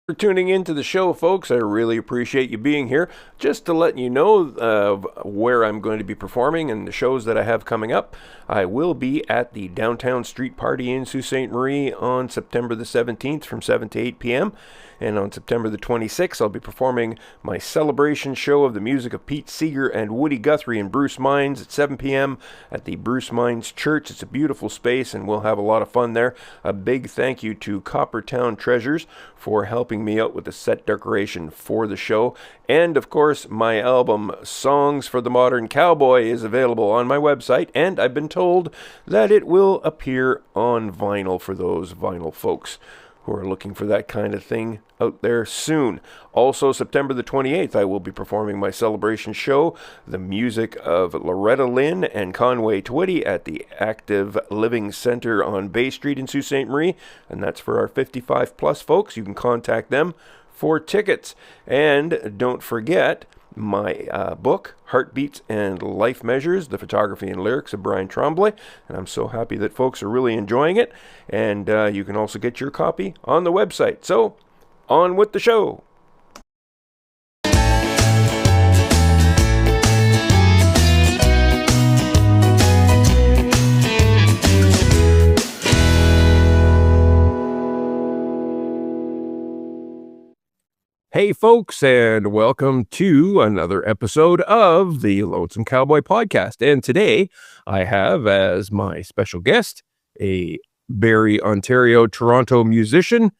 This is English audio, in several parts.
For tuning into the show, folks. I really appreciate you being here. Just to let you know where I'm going to be performing and the shows that I have coming up, I will be at the Downtown Street Party in Sault Ste. Marie on September the 17th from 7 to 8 p.m. And on September the 26th, I'll be performing my celebration show of the music of Pete Seeger and Woody Guthrie and Bruce Mines at 7 p.m. at the Bruce Mines Church. It's a beautiful space, and we'll have a lot of fun there. A big thank you to Coppertown Treasures for helping me out with the set decoration for the show. And of course, my album Songs for the Modern Cowboy is available on my website, and I've been told that it will appear on vinyl for those vinyl folks who are looking for that kind of thing out there soon. Also, September the 28th, I will be performing my celebration show, the music of Loretta Lynn and Conway Twitty at the Active Living Center on Bay Street in Sault Ste. Marie, and that's for our 55 plus folks. You can contact them for tickets. And don't forget my book, Heartbeats and Life Measures, the photography and lyrics of Brian Tremblay. And I'm so happy that folks are really enjoying it. And you can also get your copy on the website. So, on with the show. Hey folks, and welcome to another episode of the Lonesome Cowboy Podcast. And today I have as my special guest a Barrie, Ontario, Toronto musician,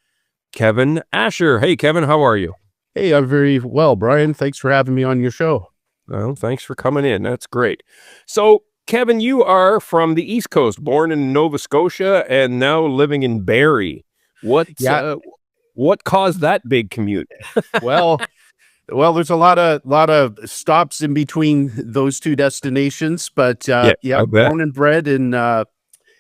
Kevin Asher. Hey Kevin, how are you? Hey, I'm very well, Brian. Thanks for having me on your show. Well, thanks for coming in. That's great. So Kevin, you are from the East Coast, born in Nova Scotia and now living in Barrie. What caused that big commute? Well, there's a lot of stops in between those two destinations, but born and bred in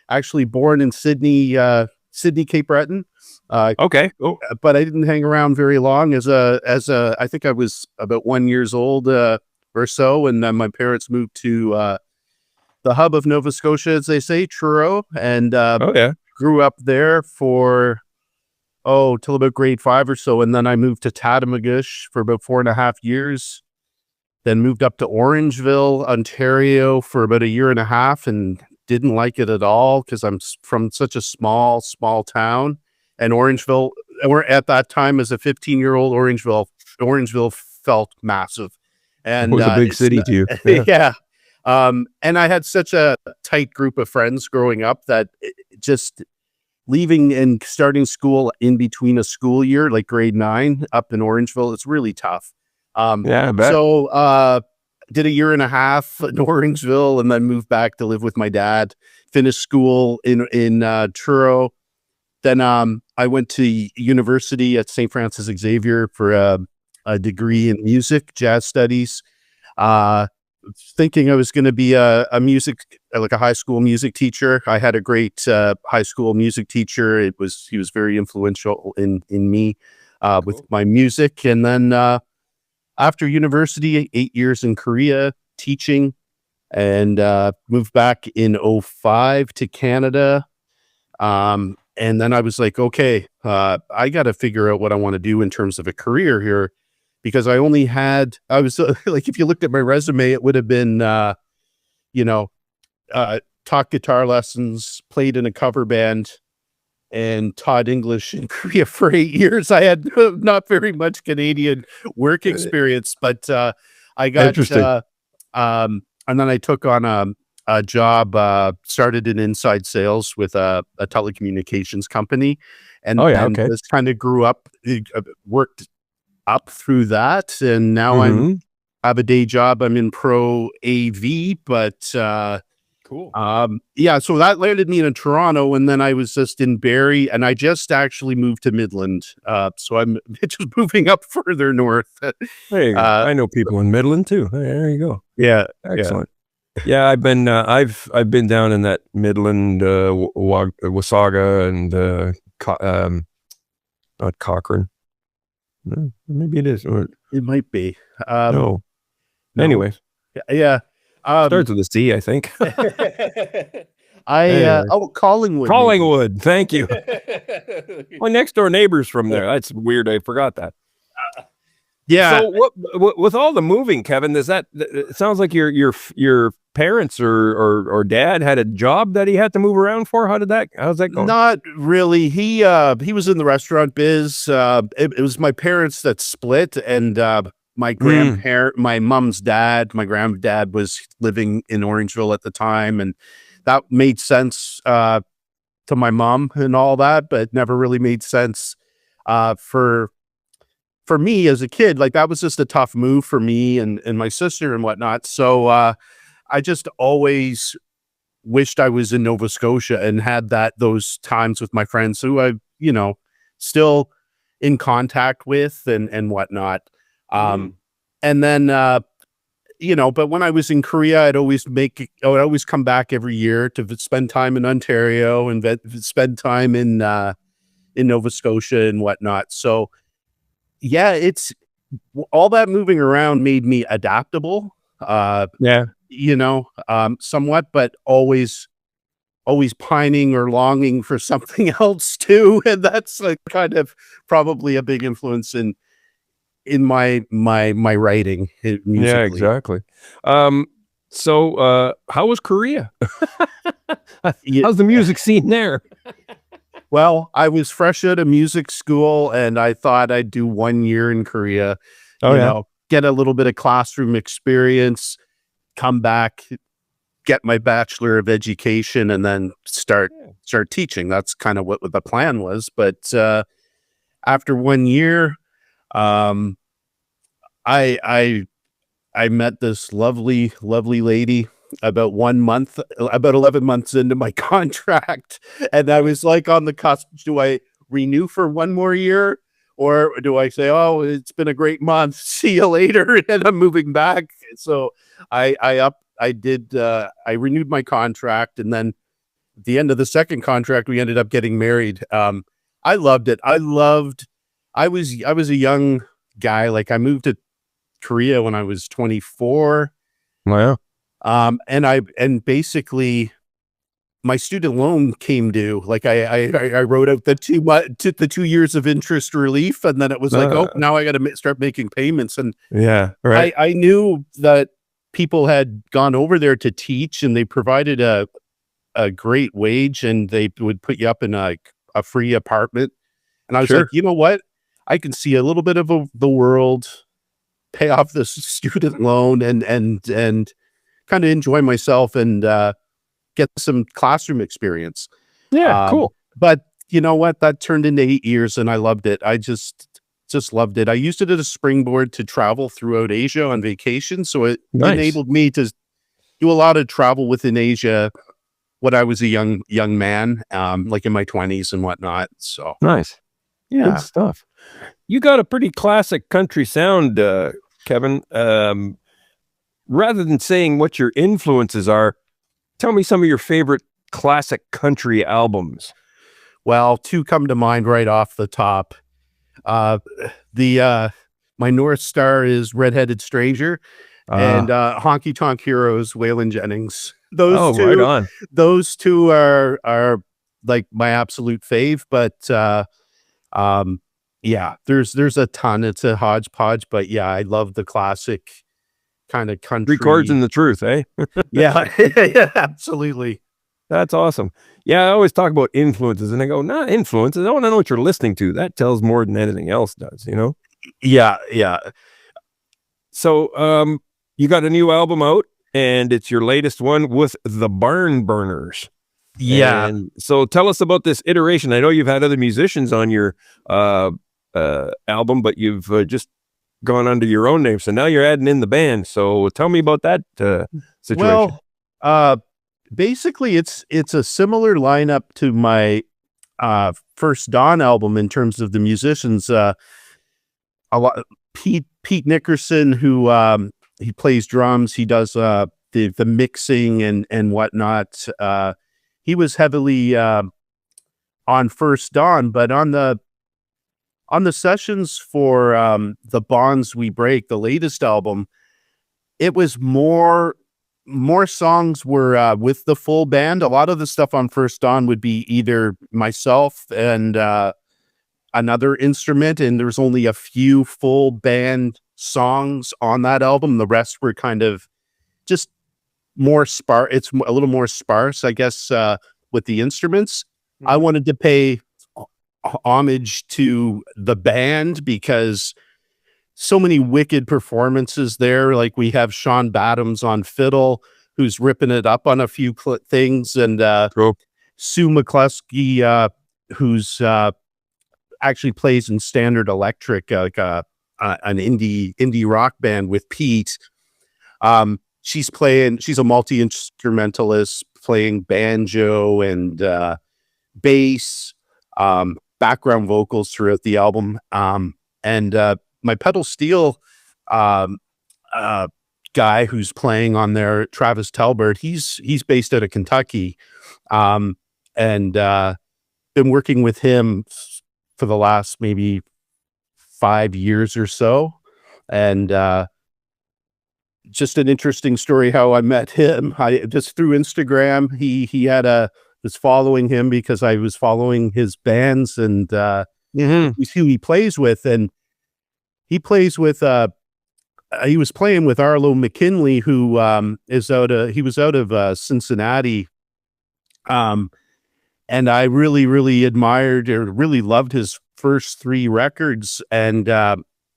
actually born in Sydney, Cape Breton. Okay, cool. But I didn't hang around very long. I think I was about 1 year old or so, and my parents moved to the hub of Nova Scotia, as they say, Truro, and grew up there for till about grade 5 or so. And then I moved to Tatamagouche for about 4.5 years, then moved up to Orangeville, Ontario for about 1.5 years and didn't like it at all because I'm from such a small town. And Orangeville, at that time as a 15-year-old, Orangeville felt massive. And it was a big city to you. Yeah. And I had such a tight group of friends growing up that just leaving and starting school in between a school year, like grade 9 up in Orangeville, it's really tough. I bet. So did 1.5 years in Orangeville and then moved back to live with my dad, finished school in Truro. Then I went to university at St. Francis Xavier for a degree in music, jazz studies. Thinking I was going to be a high school music teacher. I had a great high school music teacher. He was very influential in me with my music. And then after university, 8 years in Korea teaching, and moved back in 2005 to Canada. And then I was like, okay, I got to figure out what I want to do in terms of a career here. Because I was like, if you looked at my resume, it would have been, taught guitar lessons, played in a cover band, and taught English in Korea for 8 years. I had not very much Canadian work experience, but I got, and then I took on a job, started in inside sales with a telecommunications company, and just kind of grew up, worked up through that, and now I have a day job. I'm in pro AV, but cool. So that landed me in Toronto, and then I was just in Barrie, and I just actually moved to Midland. So I'm just moving up further north. Hey, I know people in Midland too. Hey, there you go. Yeah, excellent. Yeah, I've been down in that Midland, Wasaga, and not Cochrane. No, maybe it is. Or it might be. No. Anyway. Yeah. Starts with a C, I think. Anyway. Collingwood. Collingwood, thank you. My next door neighbor's from there. That's weird. I forgot that. Yeah. So what with all the moving, Kevin, it sounds like your parents or dad had a job that he had to move around for? How's that going? Not really. He was in the restaurant biz. It was my parents that split, and my mom's dad, my granddad was living in Orangeville at the time, and that made sense to my mom and all that, but never really made sense for me as a kid. Like, that was just a tough move for me and my sister and whatnot. So I just always wished I was in Nova Scotia and had those times with my friends who I, still in contact with and whatnot. And then, but when I was in Korea, I would always come back every year to spend time in Ontario and spend time in Nova Scotia and whatnot. So yeah, it's all that moving around made me adaptable. Somewhat, but always pining or longing for something else too. And that's like kind of probably a big influence in my writing musically. Yeah, exactly. So how was Korea? How's the music scene there? Well, I was fresh out of music school, and I thought I'd do 1 year in Korea, get a little bit of classroom experience, come back, get my Bachelor of Education, and then start teaching. That's kind of what the plan was. But after 1 year, I met this lovely lady about 11 months into my contract. And I was like on the cusp, do I renew for 1 more year? Or do I say, oh, it's been a great month, see you later, and I'm moving back? So I renewed my contract, and then at the end of the second contract, we ended up getting married. I loved it. I was a young guy. Like, I moved to Korea when I was 24. Wow. And basically my student loan came due. Like, I wrote out the 2 years of interest relief, and then it was like, oh, now I got to start making payments. And yeah, right. I knew that people had gone over there to teach, and they provided a great wage, and they would put you up in a free apartment. And I was like, you know what? I can see a little bit of the world, pay off this student loan, and kind of enjoy myself and get some classroom experience. Yeah, cool. But you know what? That turned into 8 years, and I loved it. I just loved it. I used it as a springboard to travel throughout Asia on vacation. So it enabled me to do a lot of travel within Asia when I was a young man, like in my 20s and whatnot. So nice. Yeah. Good stuff. You got a pretty classic country sound, Kevin. Rather than saying what your influences are, tell me some of your favorite classic country albums. Well, 2 come to mind right off the top. My North Star is Redheaded Stranger, and Honky Tonk Heroes, Waylon Jennings. Those two, right on. Those two are like my absolute fave. But yeah, there's a ton. It's a hodgepodge, but yeah, I love the classic kind of country. 3 chords and the truth, eh? Yeah, yeah, absolutely. That's awesome. Yeah, I always talk about influences, and I go, not influences. I want to know what you're listening to. That tells more than anything else does, Yeah. So, you got a new album out, and it's your latest one with the Barn Burners. Yeah. And so tell us about this iteration. I know you've had other musicians on your album, but you've just gone under your own name. So now you're adding in the band. So tell me about that situation. Well, basically it's a similar lineup to my first Dawn album in terms of the musicians. A lot Pete Nickerson, who he plays drums, he does the mixing and whatnot. He was heavily on First Dawn, but on the sessions for the Bonds We Break, the latest album, it was more more songs were with the full band. A lot of the stuff on First Dawn would be either myself and another instrument, and there's only a few full band songs on that album. The rest were kind of just more sparse. It's a little more sparse, I guess, with the instruments. I wanted to pay homage to the band because so many wicked performances there. Like we have Sean Badams on fiddle, who's ripping it up on a few things, and Cool. Sue McCluskey, who's actually plays in Standard Electric, like an indie rock band with Pete. She's a multi-instrumentalist, playing banjo and bass, background vocals throughout the album. And my pedal steel guy who's playing on there, Travis Talbert, he's based out of Kentucky, and been working with him for the last maybe 5 years or so. And just an interesting story how I met him. I just through Instagram. He was following him because I was following his bands, and we see who he plays with, and he plays with he was playing with Arlo McKinley, who was out of Cincinnati. And I really admired or really loved his first 3 records. And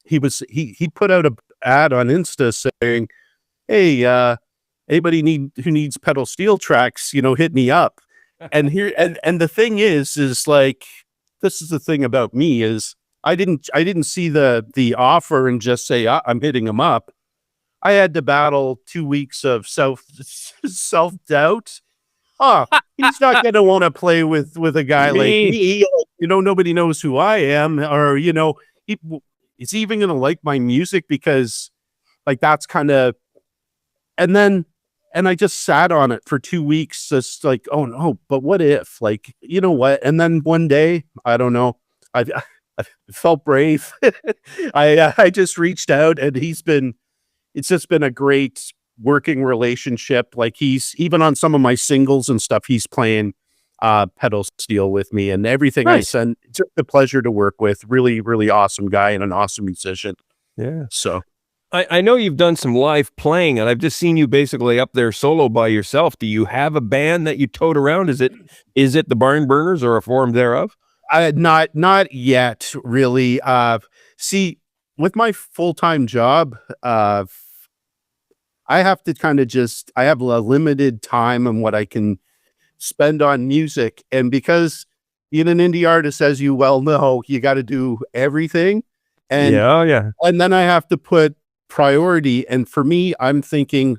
he put out a ad on Insta saying, "Hey, anybody who needs pedal steel tracks, hit me up." And the thing is like, this is the thing about me is I didn't see the offer and just say, I'm hitting him up. I had to battle 2 weeks of self-doubt. He's not going to want to play with a guy like me. Nobody knows who I am, or, is he even going to like my music? Because like, that's kind of, and I just sat on it for 2 weeks. Just like, oh no, but what if, like, you know what? And then one day, I don't know, I felt brave. I just reached out, and it's just been a great working relationship. Like, he's even on some of my singles and stuff, he's playing pedal steel with me, and everything. Nice. I send, it's a pleasure to work with. Really awesome guy and an awesome musician. Yeah. So I know you've done some live playing, and I've just seen you basically up there solo by yourself. Do you have a band that you tote around? Is it the Barn Burners or a form thereof? Not yet, really. See, with my full-time job, I have to kind of I have a limited time on what I can spend on music. And because being an indie artist, as you well know, you got to do everything. And yeah. And then I have to put priority. And for me, I'm thinking,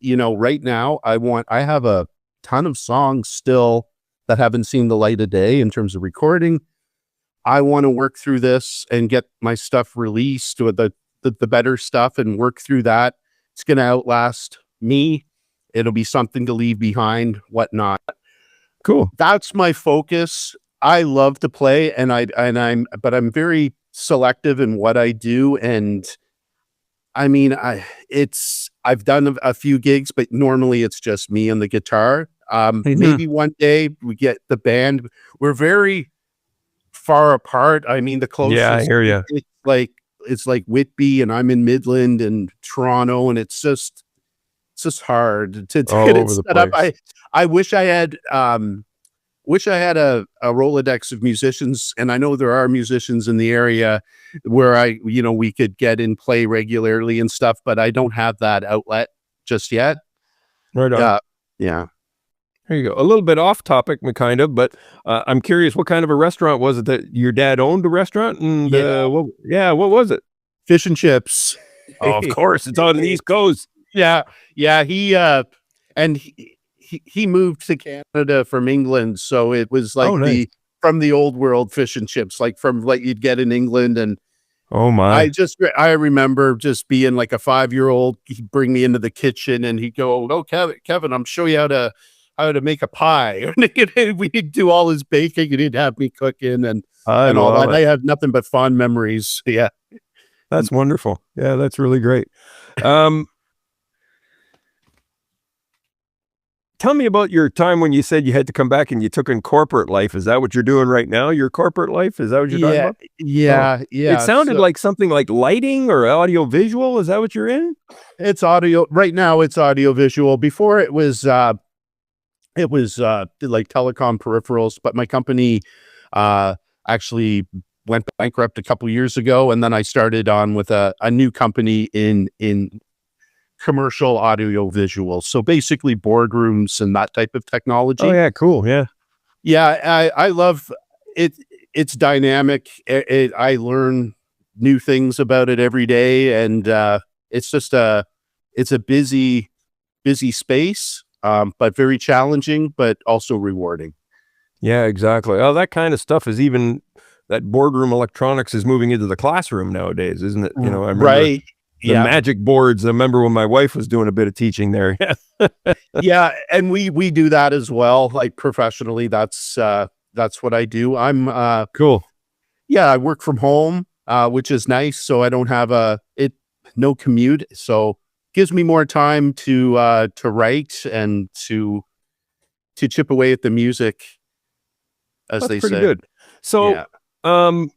right now I have a ton of songs still that haven't seen the light of day in terms of recording. I want to work through this and get my stuff released, or the better stuff, and work through that. It's going to outlast me. It'll be something to leave behind, whatnot. Cool. That's my focus. I love to play, but I'm very selective in what I do. And I mean, I've done a few gigs, but normally it's just me and the guitar. Maybe one day we get the band. We're very far apart. I mean, the closest. Yeah, I hear you. It's like Whitby, and I'm in Midland and Toronto, and it's just hard to get it set up. I wish I had a Rolodex of musicians, and I know there are musicians in the area where we could get in, play regularly and stuff, but I don't have that outlet just yet. Right on. Yeah. There you go. A little bit off topic, kind of, but I'm curious, what kind of a restaurant was it that your dad owned a restaurant? And what was it? Fish and chips. Oh, of course, it's on the East Coast. Yeah. He moved to Canada from England, so it was like from the old world fish and chips, like from what you'd get in England. And oh my! I remember just being like a 5-year-old. He'd bring me into the kitchen, and he'd go, "Oh, Kevin, I'm show you how to make a pie." We'd do all his baking, and he'd have me cooking and all that. I have nothing but fond memories. Yeah. That's wonderful. Yeah, that's really great. tell me about your time when you said you had to come back and you took in corporate life. Is that what you're doing right now? Your corporate life? Is that what you're talking Yeah, about? Oh, yeah, it yeah. sounded So like something like lighting or audio visual. Is that what you're in? it's audio right now. It's audio visual. Before it was like telecom peripherals, but my company uh, actually went bankrupt a couple years ago, and then I started on with a new company in commercial audio visual. So basically boardrooms and that type of Oh technology. yeah, cool. Yeah. Yeah, I love it. It's dynamic. I learn new things about it every day, and it's just it's a busy space, but very challenging, but also rewarding. Yeah, exactly. Oh, that kind of stuff is even that boardroom electronics is moving into the classroom nowadays, isn't it? I remember Right. the Yeah. magic boards. I remember when my wife was doing a bit of teaching there. Yeah. And we do that as well. Like professionally, that's what I do. Cool. Yeah, I work from home, which is nice. So I don't have no commute. So gives me more time to write and to chip away at the music, as That's they pretty say. good. So, Yeah. um,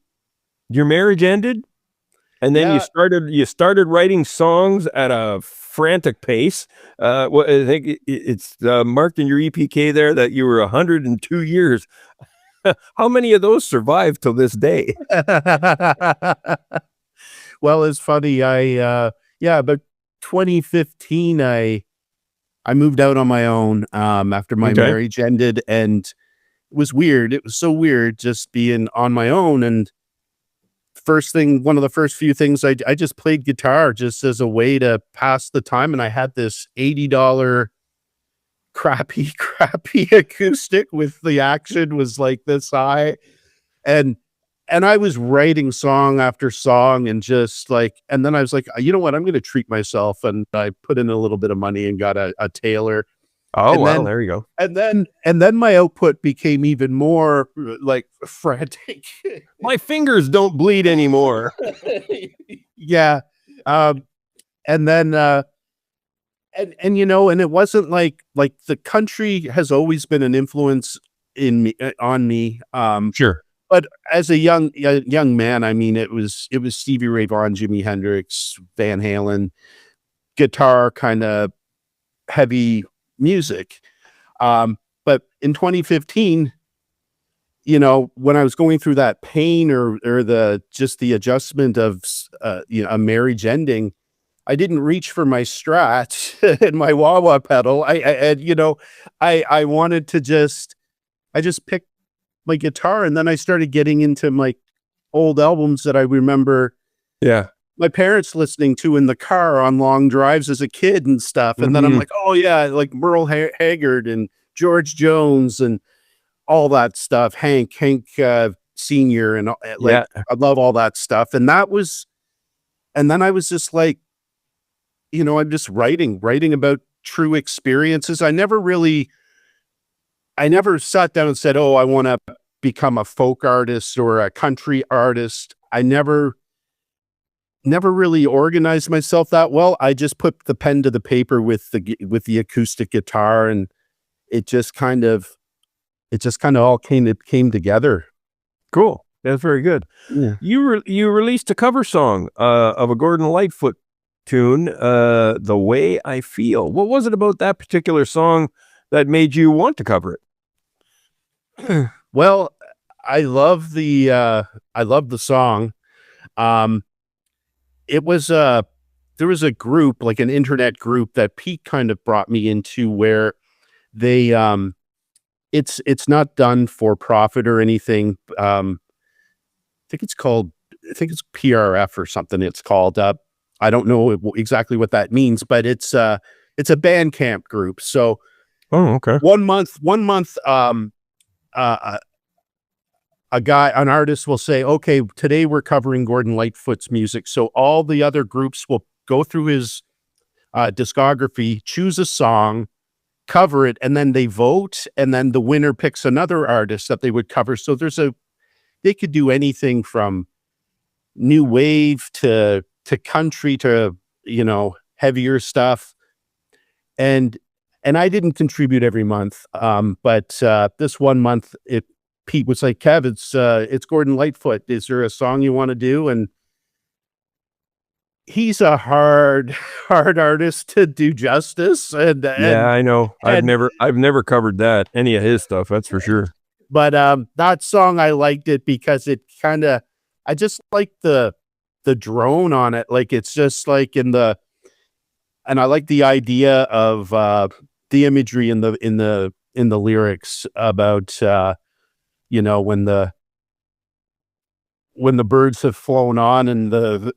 your marriage ended, and then you Yeah. started writing songs at a frantic pace. Well, I think it's marked in your EPK there that you were 102 years. How many of those survived till this day? Well, it's funny. Yeah, but 2015, I moved out on my own after my Okay. marriage ended, and it was weird. It was so weird just being on my own. And one of the first few things I just played guitar just as a way to pass the time, and I had this $80 crappy acoustic with the action was like this high, and I was writing song after song and just like, and then I was like, you know what, I'm going to treat myself, and I put in a little bit of money and got a Taylor, Oh and wow, then there you go. my output became even more like frantic. My fingers don't bleed anymore. Yeah, um, and then and it wasn't like the country has always been an influence in me on me. Sure. But as a young man, I mean, it was Stevie Ray Vaughan, Jimi Hendrix, Van Halen, guitar kind of heavy music. But in 2015, when I was going through that pain or the adjustment of a marriage ending, I didn't reach for my Strat and my wah wah pedal. I wanted to I just picked my guitar, and then I started getting into my old albums that I remember Yeah. my parents listening to in the car on long drives as a kid and stuff. And then I'm Mhm. like, oh yeah, like Merle Haggard and George Jones and all that stuff. Hank Senior and like Yeah. I love all that stuff. And then I was just like, I'm just writing about true experiences. I never sat down and said, oh, I want to become a folk artist or a country artist. I never really organized myself that well. I just put the pen to the paper with the acoustic guitar, and it just kind of all came together. Cool. That's very good. Yeah. You released a cover song of a Gordon Lightfoot tune, "The Way I Feel." What was it about that particular song that made you want to cover it? Well, I love the song. Um, it was there was a group, like an internet group that Pete kind of brought me into, where they it's not done for profit or anything. I think it's PRF or something it's called. I don't know exactly what that means, but it's a band camp group. So Oh, okay. one month, uh, an artist will say, okay, today we're covering Gordon Lightfoot's music. So all the other groups will go through his discography, choose a song, cover it, and then they vote, and then the winner picks another artist that they would cover. So they could do anything from new wave to country to heavier stuff, and and I didn't contribute every month. But this one month, Pete was like, Kev, it's Gordon Lightfoot. Is there a song you want to do? And he's a hard artist to do justice. Yeah, I know. I've and never covered that, any of his stuff, that's for sure. But that song, I liked it because it kind of, I just like the drone on it. Like, it's just like and I like the idea of the imagery in the lyrics about when the birds have flown on and the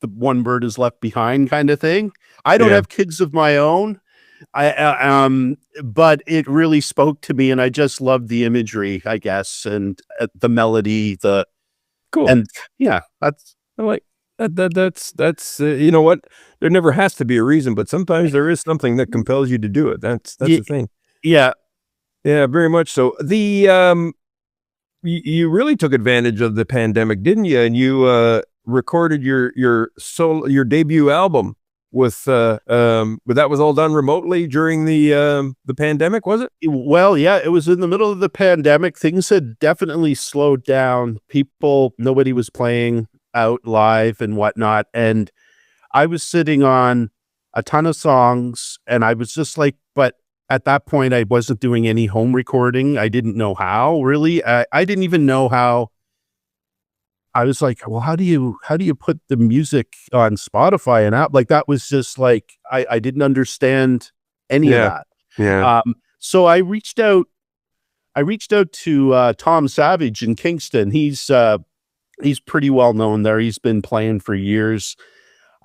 one bird is left behind, kind of thing. I don't have kids of my own. But it really spoke to me, and I just loved the imagery, I guess, and the melody, Cool. And yeah, I like that's you know what? There never has to be a reason, but sometimes there is something that compels you to do it. That's the thing. Yeah, very much so. You really took advantage of the pandemic, didn't you? And you recorded your debut album with that was all done remotely during the pandemic, was it? Well, yeah, it was in the middle of the pandemic. Things had definitely slowed down. Nobody was playing out live and whatnot. And I was sitting on a ton of songs, and I was just like, but at that point, I wasn't doing any home recording. I didn't know how, really. I didn't even know how. I was like, well, how do you put the music on Spotify and app? Like, that was just like, I didn't understand any of that. Yeah. So I reached out to Tom Savage in Kingston. He's pretty well known there. He's been playing for years.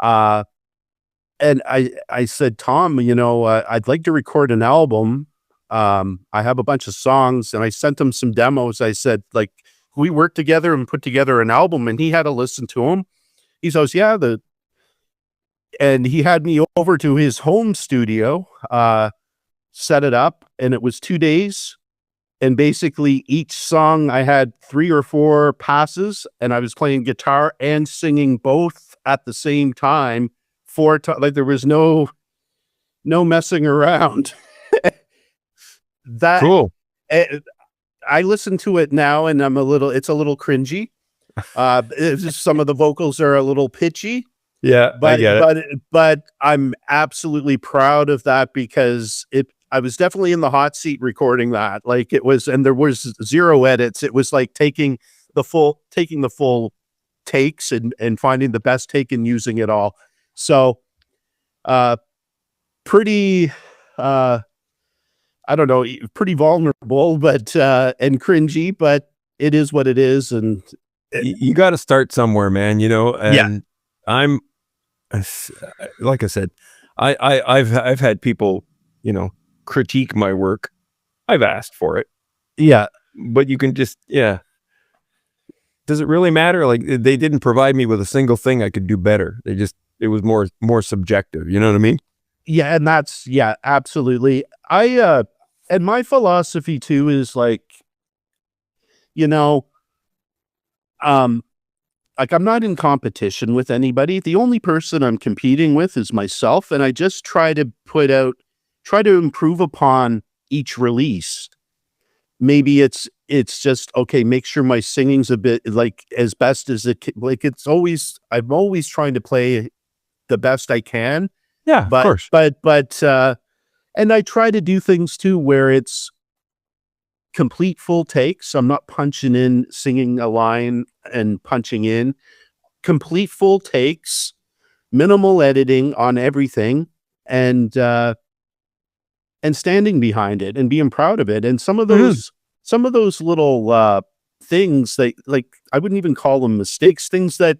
And I said, Tom, I'd like to record an album. I have a bunch of songs, and I sent him some demos. I said, like, we worked together and put together an album, and he had to listen to them. He says, yeah, and he had me over to his home studio, set it up, and it was 2 days. And basically each song I had 3 or 4 passes, and I was playing guitar and singing both at the same time. 4 times, like, there was no messing around. That cool. I listen to it now, and it's a little cringy. Some of the vocals are a little pitchy. Yeah, I get it. But I'm absolutely proud of that, because I was definitely in the hot seat recording that. Like, it was, and there was 0 edits. It was like taking the full takes and finding the best take and using it all. So, pretty, I don't know, pretty vulnerable, but, and cringy, but it is what it is. And you got to start somewhere, man, and I'm, like I said, I've had people, critique my work. I've asked for it. Yeah. But you can just, does it really matter? Like, they didn't provide me with a single thing I could do better. It was more subjective. You know what I mean? Yeah. And absolutely. And my philosophy too is like, like, I'm not in competition with anybody. The only person I'm competing with is myself. And I just try to improve upon each release. Maybe it's just, okay, make sure my singing's a bit like as best as it can. Like, I'm always trying to play the best I can. Yeah, of course. But and I try to do things too where it's complete full takes. I'm not punching in, singing a line and punching in. Complete full takes, minimal editing on everything, and standing behind it and being proud of it. And some of those little things that, like, I wouldn't even call them mistakes, things that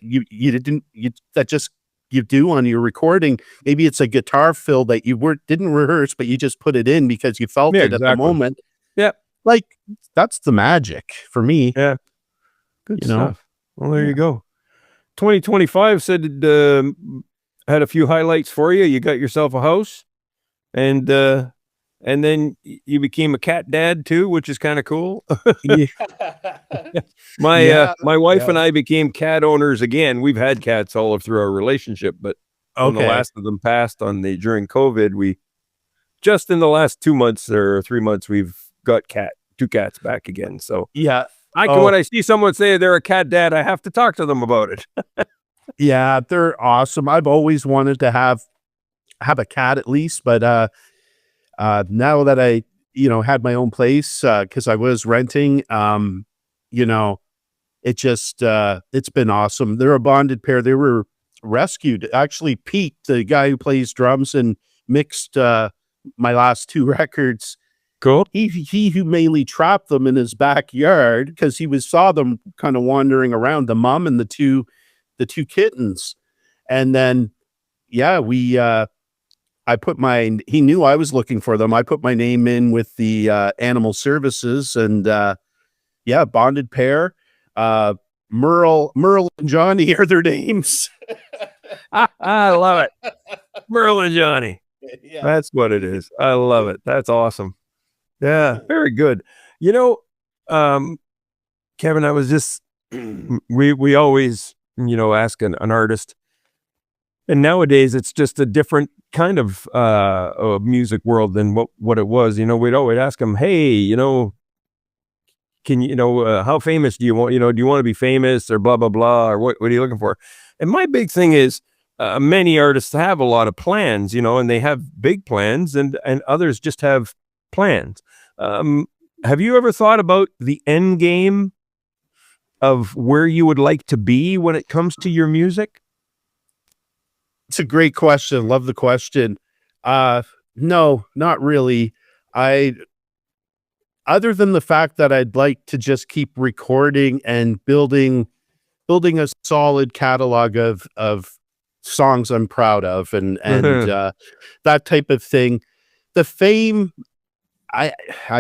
you do on your recording. Maybe it's a guitar fill that you didn't rehearse, but you just put it in because you felt it at the moment. Yeah. Like, that's the magic for me. Yeah. Good stuff. Well, there you go. 2025 said it had a few highlights for you. You got yourself a house, and then you became a cat dad too, which is kind of cool. My wife and I became cat owners again. We've had cats all through our relationship, but when the last of them passed during COVID, we just in the last 2 months or 3 months, we've got two cats back again. So Yeah. when I see someone say they're a cat dad, I have to talk to them about it. Yeah, they're awesome. I've always wanted to have a cat at least, but now that I, had my own place, because I was renting, you know, it just it's been awesome. They're a bonded pair. They were rescued. Actually, Pete, the guy who plays drums and mixed my last two records, Cool. he humanely trapped them in his backyard because he saw them kind of wandering around, the mom and the two kittens. And then he knew I was looking for them. I put my name in with the animal services, and bonded pair. Merle and Johnny are their names. I love it. Merle and Johnny. Yeah. That's what it is. I love it. That's awesome. Yeah, very good. Kevin, I was just we always, ask an artist, and nowadays it's just a different kind of music world than what it was. We'd always ask them, hey, can how famous do you want? Do you want to be famous or blah blah blah, or what are you looking for? And my big thing is, many artists have a lot of plans, and they have big plans, and others just have plans. Have you ever thought about the end game of where you would like to be when it comes to your music? It's a great question. Love the question. No, not really. Other than the fact that I'd like to just keep recording and building a solid catalog of songs I'm proud of, and that type of thing. The fame, I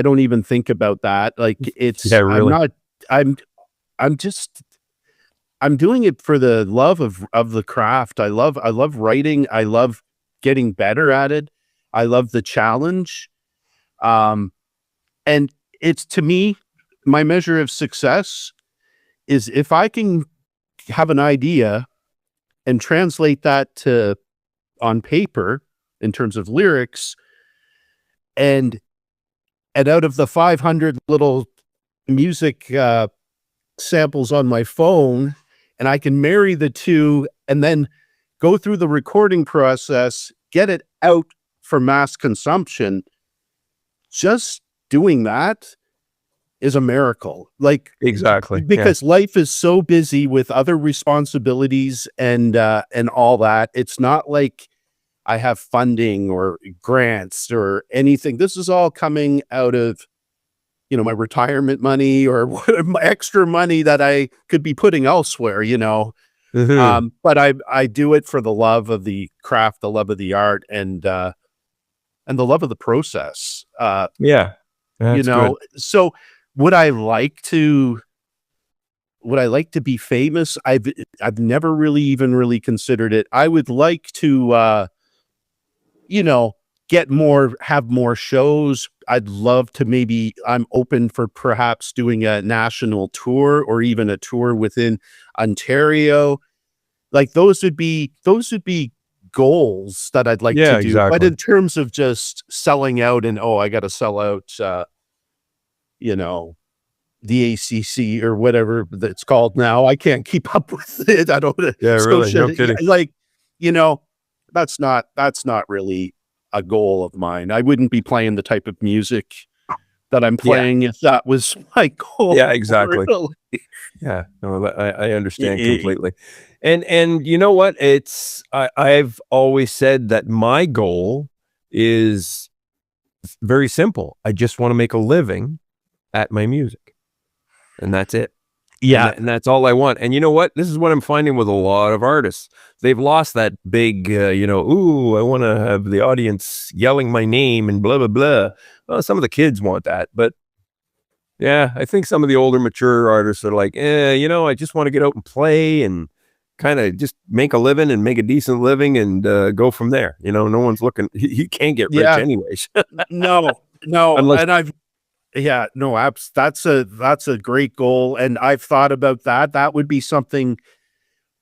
don't even think about that. Like, it's, really. I'm doing it for the love of the craft. I love writing. I love getting better at it. I love the challenge. And it's, to me, my measure of success is if I can have an idea and translate that on paper in terms of lyrics, and out of the 500 little music samples on my phone, and I can marry the two and then go through the recording process, get it out for mass consumption, just doing that is a miracle. Like, Exactly. because life is so busy with other responsibilities and all that. It's not like I have funding or grants or anything. This is all coming out of, my retirement money or my extra money that I could be putting elsewhere, But I do it for the love of the craft, the love of the art, and the love of the process. Yeah. That's good. So would I like to be famous? I've never really considered it. I would like to have more shows. I'd love to, I'm open for perhaps doing a national tour or even a tour within Ontario. Like, those would be goals that I'd like to do. Exactly. But in terms of just selling out and, I got to sell out, the ACC or whatever that's called now, I can't keep up with it. I don't. Yeah, really. No kidding. Like, that's not really a goal of mine. I wouldn't be playing the type of music that I'm playing if that was my goal. Yeah, exactly. Really. Yeah, no, I understand completely. And you know what? I've always said that my goal is very simple. I just want to make a living at my music, and that's it. Yeah. And that's all I want. And you know what? This is what I'm finding with a lot of artists. They've lost that big, ooh, I want to have the audience yelling my name and blah, blah, blah. Well, some of the kids want that. But yeah, I think some of the older, mature artists are like, I just want to get out and play and kind of just make a living and make a decent living and go from there. No one's looking. You can't get rich anyways. No. Unless, that's a great goal, and I've thought about that. That would be something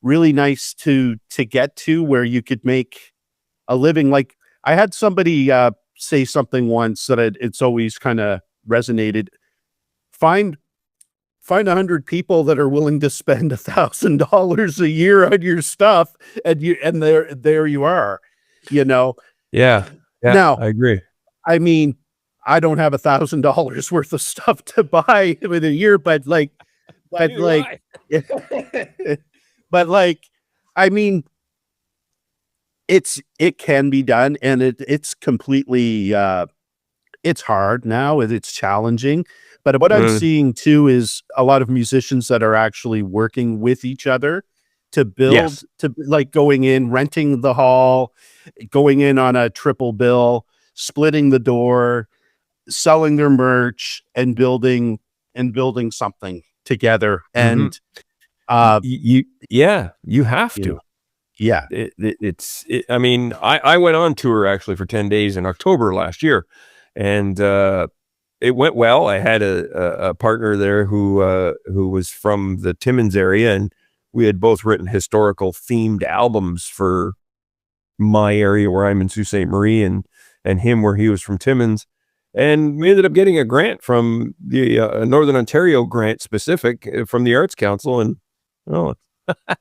really nice to get to, where you could make a living. Like, I had somebody say something once that it's always kind of resonated. Find 100 people that are willing to spend $1,000 a year on your stuff, and there you are, you know. Yeah. Now, I agree. I mean, I don't have $1,000 worth of stuff to buy in a year, but I mean, it can be done, and it's completely it's hard now, and it's challenging. But what I'm seeing too is a lot of musicians that are actually working with each other to build, to like going in, renting the hall, going in on a triple bill, splitting the door, selling their merch, and building something together. And you have to. Yeah. I mean, I went on tour actually for 10 days in October last year, and it went well. I had a partner there who was from the Timmins area, and we had both written historical themed albums for my area where I'm in Sault Ste. Marie, and him where he was from Timmins. And we ended up getting a grant from the Northern Ontario grant specific from the Arts Council. And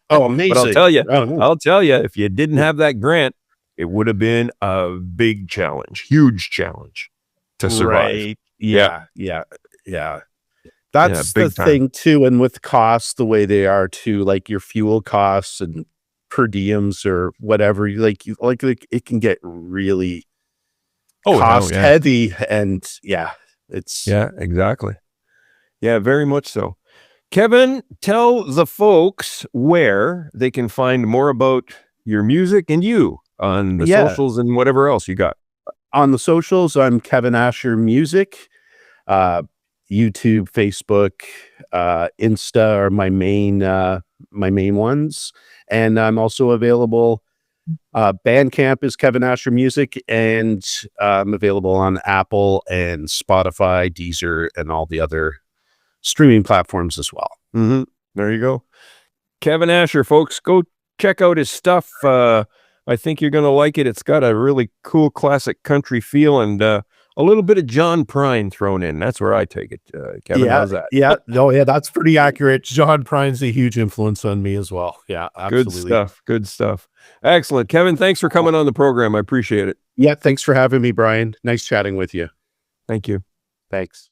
amazing. But I'll tell you, if you didn't have that grant, it would have been a big challenge, huge challenge to survive. Right. Yeah. That's the thing too. And with costs the way they are too, like your fuel costs and per diems or whatever, like it can get really cost heavy. And exactly. Yeah, very much so. Kevin, tell the folks where they can find more about your music and you on the socials and whatever else you got. On the socials, I'm Kevin Asher Music. YouTube, Facebook, Insta are my main ones, and I'm also available. Bandcamp is Kevin Asher Music, and I'm available on Apple and Spotify, Deezer, and all the other streaming platforms as well. There you go. Kevin Asher, folks, go check out his stuff. I think you're going to like it. It's got a really cool classic country feel and a little bit of John Prine thrown in. That's where I take it. Kevin, how's that? That's pretty accurate. John Prine's a huge influence on me as well. Yeah, absolutely. Good stuff. Excellent. Kevin, thanks for coming on the program. I appreciate it. Yeah, thanks for having me, Brian. Nice chatting with you. Thank you. Thanks.